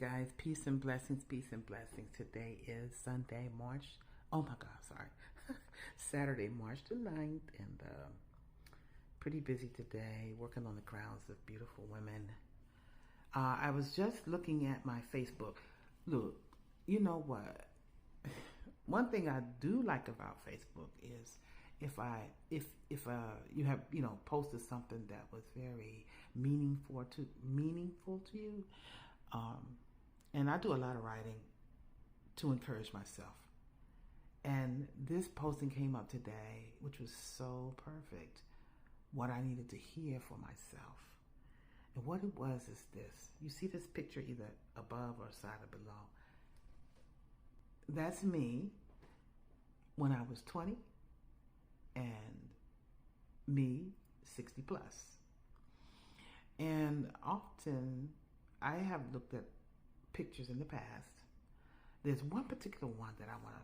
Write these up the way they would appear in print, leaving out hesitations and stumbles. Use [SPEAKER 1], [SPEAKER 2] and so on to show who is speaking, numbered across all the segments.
[SPEAKER 1] guys, peace and blessings, peace and blessings. Today is Sunday, oh my God, sorry, Saturday, March the 9th, and pretty busy today, working on the crowns of beautiful women. I was just looking at my Facebook. Look, you know what? One thing I do like about Facebook is if you have posted something that was very meaningful to you, and I do a lot of writing to encourage myself. And this posting came up today, which was so perfect. What I needed to hear for myself. And what it was is this. You see this picture either above or side or below. That's me when I was 20 and me 60 plus. And often I have looked at pictures in the past. There's one particular one that I want to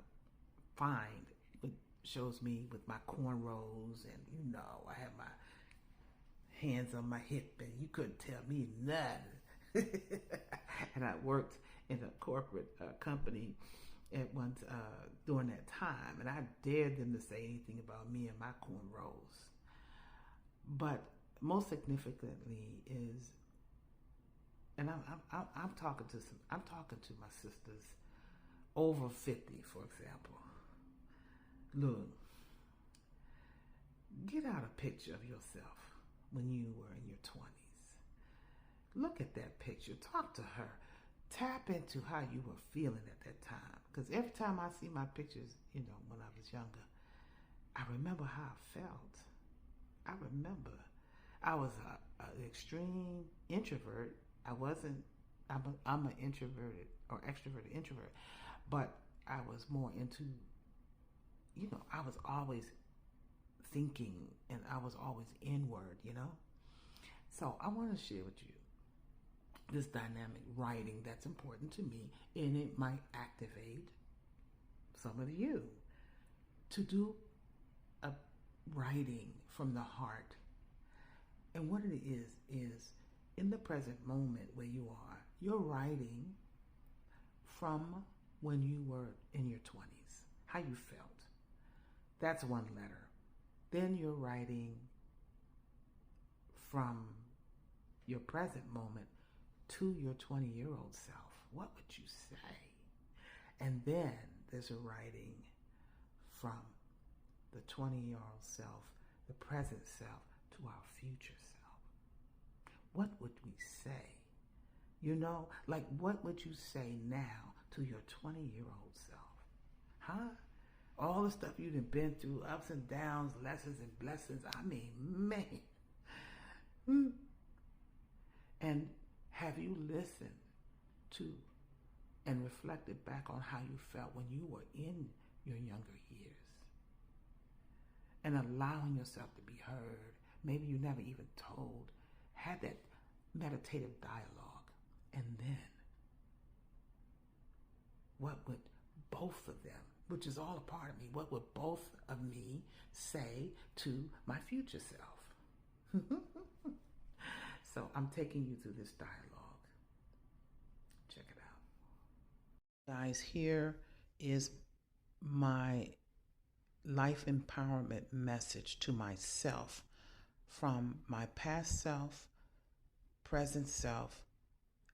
[SPEAKER 1] find. It shows me with my cornrows, and I have my hands on my hip, and you couldn't tell me nothing. And I worked in a corporate company at once during that time, and I dared them to say anything about me and my cornrows. But most significantly is, and I'm talking to my sisters over 50, for example. Look, get out a picture of yourself when you were in your 20s. Look at that picture. Talk to her. Tap into how you were feeling at that time. Because every time I see my pictures, when I was younger, I remember how I felt. I remember I was an extreme introvert. I'm an introverted or extroverted introvert, but I was more into, I was always thinking and I was always inward, So I want to share with you this dynamic writing that's important to me, and it might activate some of you to do a writing from the heart. And what it is in the present moment where you are, you're writing from when you were in your 20s, how you felt. That's one letter. Then you're writing from your present moment to your 20-year-old self. What would you say? And then there's a writing from the 20-year-old self, the present self, to our future self. What would we say? What would you say now to your 20-year-old self? Huh? All the stuff you've been through, ups and downs, lessons and blessings. I mean, man. And have you listened to and reflected back on how you felt when you were in your younger years? And allowing yourself to be heard. Maybe you never even told. Had that meditative dialogue. And then, what would both of them, which is all a part of me, what would both of me say to my future self? So I'm taking you through this dialogue. Check it out. Guys, here is my life empowerment message to myself from my past self, present self,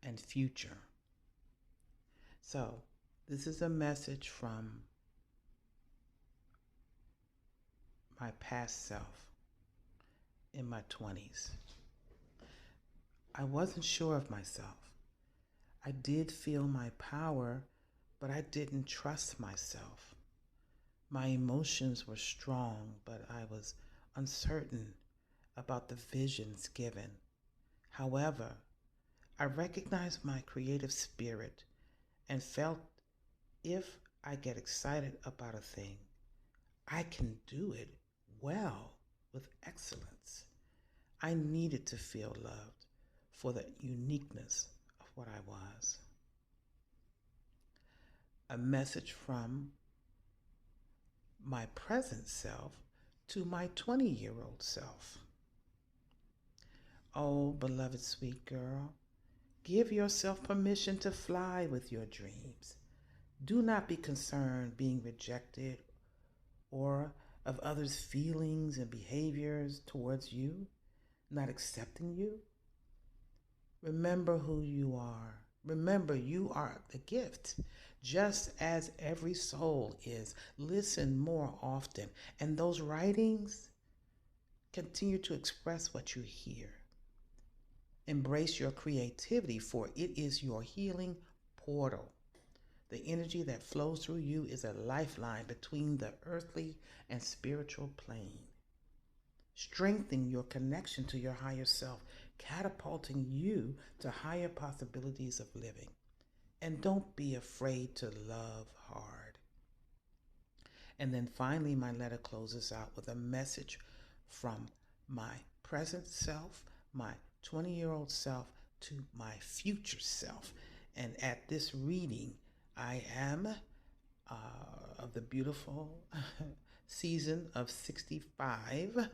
[SPEAKER 1] and future. So this is a message from my past self in my 20s. I wasn't sure of myself. I did feel my power, but I didn't trust myself. My emotions were strong, but I was uncertain about the visions given. However, I recognized my creative spirit and felt if I get excited about a thing, I can do it well with excellence. I needed to feel loved for the uniqueness of what I was. A message from my present self to my 20-year-old self. Oh, beloved sweet girl, Give yourself permission to fly with your dreams. Do not be concerned being rejected or of others' feelings and behaviors towards you, not accepting you. Remember who you are. Remember, you are the gift, just as every soul is. Listen more often, and those writings continue to express what you hear. Embrace your creativity, for it is your healing portal. The energy that flows through you is a lifeline between the earthly and spiritual plane. Strengthen your connection to your higher self, catapulting you to higher possibilities of living. And don't be afraid to love hard. And then finally, my letter closes out with a message from my present self, my 20-year-old self, to my future self. And at this reading, I am of the beautiful season of 65,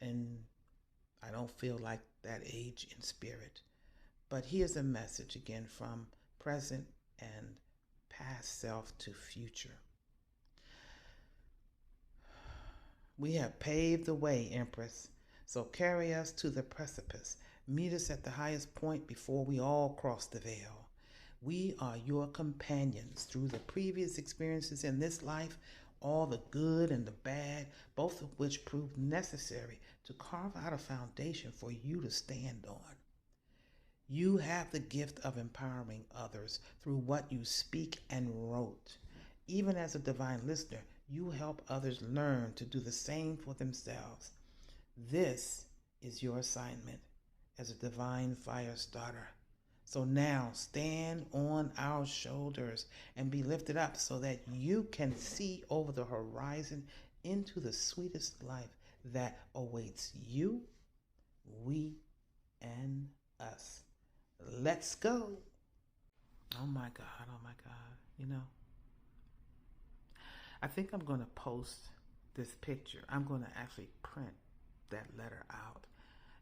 [SPEAKER 1] and I don't feel like that age in spirit. But here's a message again from present and past self to future. We have paved the way, Empress, so carry us to the precipice. Meet us at the highest point before we all cross the veil. We are your companions through the previous experiences in this life, all the good and the bad, both of which proved necessary to carve out a foundation for you to stand on. You have the gift of empowering others through what you speak and wrote. Even as a divine listener, you help others learn to do the same for themselves. This is your assignment as a divine fire starter. So now stand on our shoulders and be lifted up so that you can see over the horizon into the sweetest life that awaits you, we, and us. Let's go. Oh my God, oh my God. You know, I think I'm going to post this picture. I'm going to actually print that letter out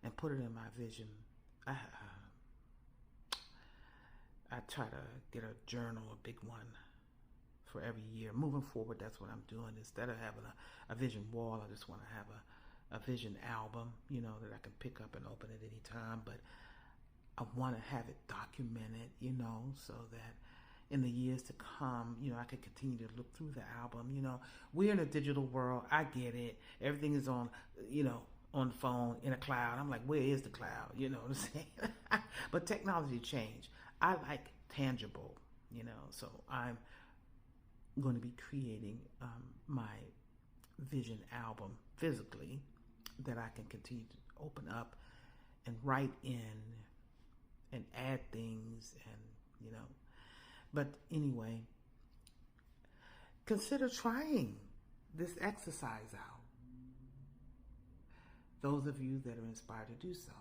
[SPEAKER 1] and put it in my vision. I try to get a journal, a big one, for every year. Moving forward, that's what I'm doing. Instead of having a vision wall, I just want to have a vision album, you know, that I can pick up and open at any time. But I want to have it documented, you know, so that in the years to come, you know, I can continue to look through the album. You know, we're in a digital world. I get it. Everything is on, you know, on the phone, in a cloud. I'm like, where is the cloud? You know what I'm saying? But technology changed. I like tangible, you know, so I'm going to be creating my vision album physically that I can continue to open up and write in and add things and, you know. But anyway, consider trying this exercise out. Those of you that are inspired to do so,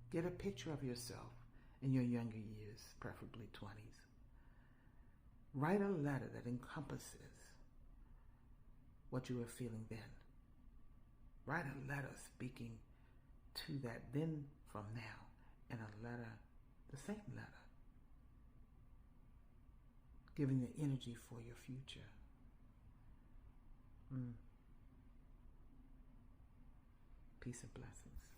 [SPEAKER 1] get a picture of yourself in your younger years, preferably 20s. Write a letter that encompasses what you were feeling then. Write a letter speaking to that then from now, and a letter, the same letter, giving the energy for your future. Peace and blessings.